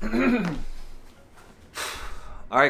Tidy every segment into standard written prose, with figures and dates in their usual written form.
Alright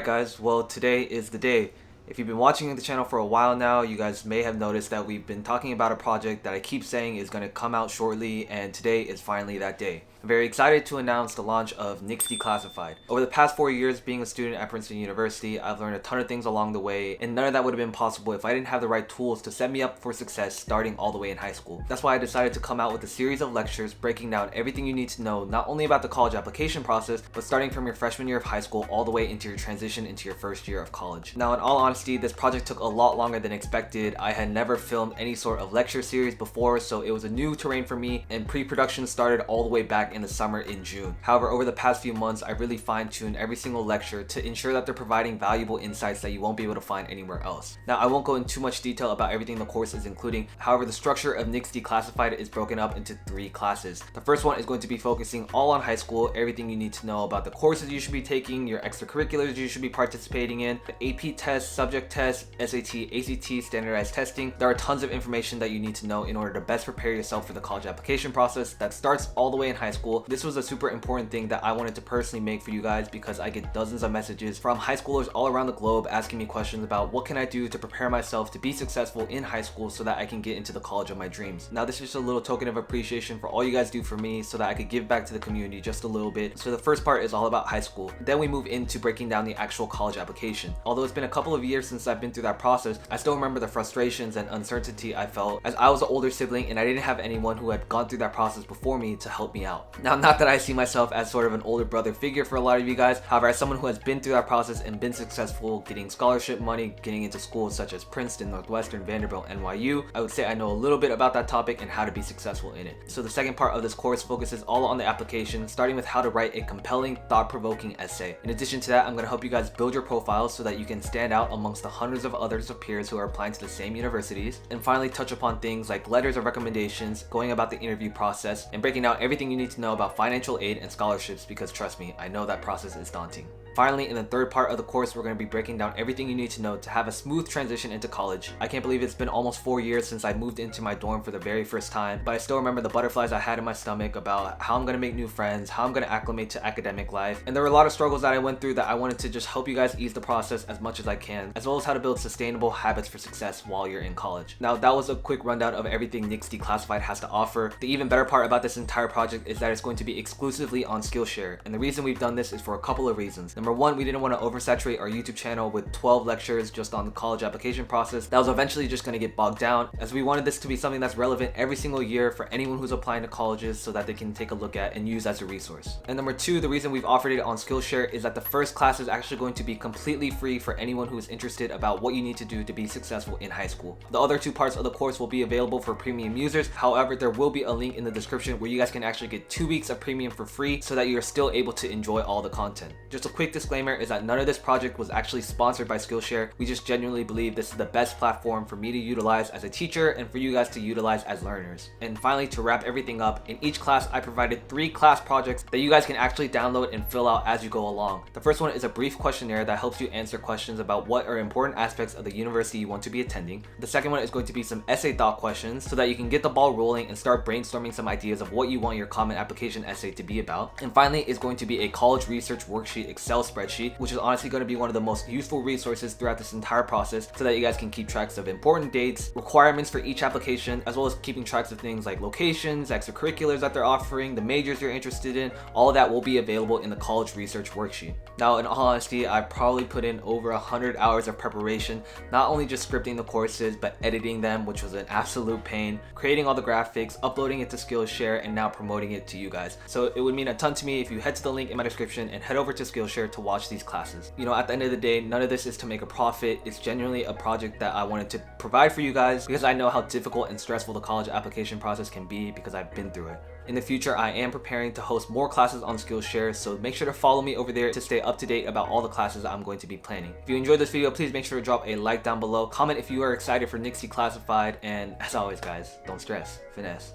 guys, well today is the day. If you've been watching the channel for a while now, you guys may have noticed that we've been talking about a project that I keep saying is going to come out shortly, and today is finally that day. I'm very excited to announce the launch of Declassified. Over the past 4 years being a student at Princeton University, I've learned a ton of things along the way, and none of that would have been possible if I didn't have the right tools to set me up for success starting all the way in high school. That's why I decided to come out with a series of lectures breaking down everything you need to know, not only about the college application process, but starting from your freshman year of high school all the way into your transition into your first year of college. Now, in all honesty, this project took a lot longer than expected. I had never filmed any sort of lecture series before, so it was a new terrain for me, and pre-production started all the way back in the summer in June. However, over the past few months, I really fine-tuned every single lecture to ensure that they're providing valuable insights that you won't be able to find anywhere else. Now, I won't go into too much detail about everything the course is including. However, the structure of NICS Declassified is broken up into 3 classes. The first one is going to be focusing all on high school, everything you need to know about the courses you should be taking, your extracurriculars you should be participating in, the AP tests, subject tests, SAT, ACT, standardized testing. There are tons of information that you need to know in order to best prepare yourself for the college application process that starts all the way in high school. This was a super important thing that I wanted to personally make for you guys because I get dozens of messages from high schoolers all around the globe asking me questions about what can I do to prepare myself to be successful in high school so that I can get into the college of my dreams. Now, this is just a little token of appreciation for all you guys do for me so that I could give back to the community just a little bit. So the first part is all about high school. Then we move into breaking down the actual college application. Although it's been a couple of years since I've been through that process, I still remember the frustrations and uncertainty I felt as I was the older sibling and I didn't have anyone who had gone through that process before me to help me out. Now, not that I see myself as sort of an older brother figure for a lot of you guys, however, as someone who has been through that process and been successful getting scholarship money, getting into schools such as Princeton, Northwestern, Vanderbilt, NYU, I would say I know a little bit about that topic and how to be successful in it. So the second part of this course focuses all on the application, starting with how to write a compelling, thought-provoking essay. In addition to that, I'm going to help you guys build your profile so that you can stand out amongst the hundreds of others of peers who are applying to the same universities, and finally touch upon things like letters of recommendations, going about the interview process, and breaking down everything you need to know about financial aid and scholarships, because trust me, I know that process is daunting. Finally, in the third part of the course, we're going to be breaking down everything you need to know to have a smooth transition into college. I can't believe it's been almost 4 years since I moved into my dorm for the very first time, but I still remember the butterflies I had in my stomach about how I'm going to make new friends, how I'm going to acclimate to academic life, and there were a lot of struggles that I went through that I wanted to just help you guys ease the process as much as I can, as well as how to build sustainable habits for success while you're in college. Now, that was a quick rundown of everything NICS Declassified has to offer. The even better part about this entire project is that it's going to be exclusively on Skillshare, and the reason we've done this is for a couple of reasons. Number one, we didn't want to oversaturate our YouTube channel with 12 lectures just on the college application process. That was eventually just going to get bogged down, as we wanted this to be something that's relevant every single year for anyone who's applying to colleges so that they can take a look at and use as a resource. And number two, the reason we've offered it on Skillshare is that the first class is actually going to be completely free for anyone who is interested about what you need to do to be successful in high school. The other 2 parts of the course will be available for premium users. However, there will be a link in the description where you guys can actually get 2 weeks of premium for free so that you're still able to enjoy all the content. Just a quick disclaimer is that none of this project was actually sponsored by Skillshare. We just genuinely believe this is the best platform for me to utilize as a teacher and for you guys to utilize as learners. And finally, to wrap everything up, in each class I provided 3 class projects that you guys can actually download and fill out as you go along. The first one is a brief questionnaire that helps you answer questions about what are important aspects of the university you want to be attending. The second one is going to be some essay thought questions so that you can get the ball rolling and start brainstorming some ideas of what you want your common application essay to be about. And finally is going to be a college research worksheet Excel spreadsheet, which is honestly going to be one of the most useful resources throughout this entire process so that you guys can keep tracks of important dates, requirements for each application, as well as keeping tracks of things like locations, extracurriculars that they're offering, the majors you're interested in. All of that will be available in the college research worksheet. Now, in all honesty, I probably put in over 100 hours of preparation, not only just scripting the courses, but editing them, which was an absolute pain, creating all the graphics, uploading it to Skillshare, and now promoting it to you guys. So it would mean a ton to me if you head to the link in my description and head over to Skillshare to watch these classes. You know, at the end of the day, none of this is to make a profit. It's genuinely a project that I wanted to provide for you guys because I know how difficult and stressful the college application process can be because I've been through it. In the future, I am preparing to host more classes on Skillshare, so make sure to follow me over there to stay up to date about all the classes I'm going to be planning. If you enjoyed this video, please make sure to drop a like down below, comment if you are excited for NICS Declassified, and as always guys, don't stress, finesse.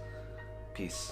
Peace.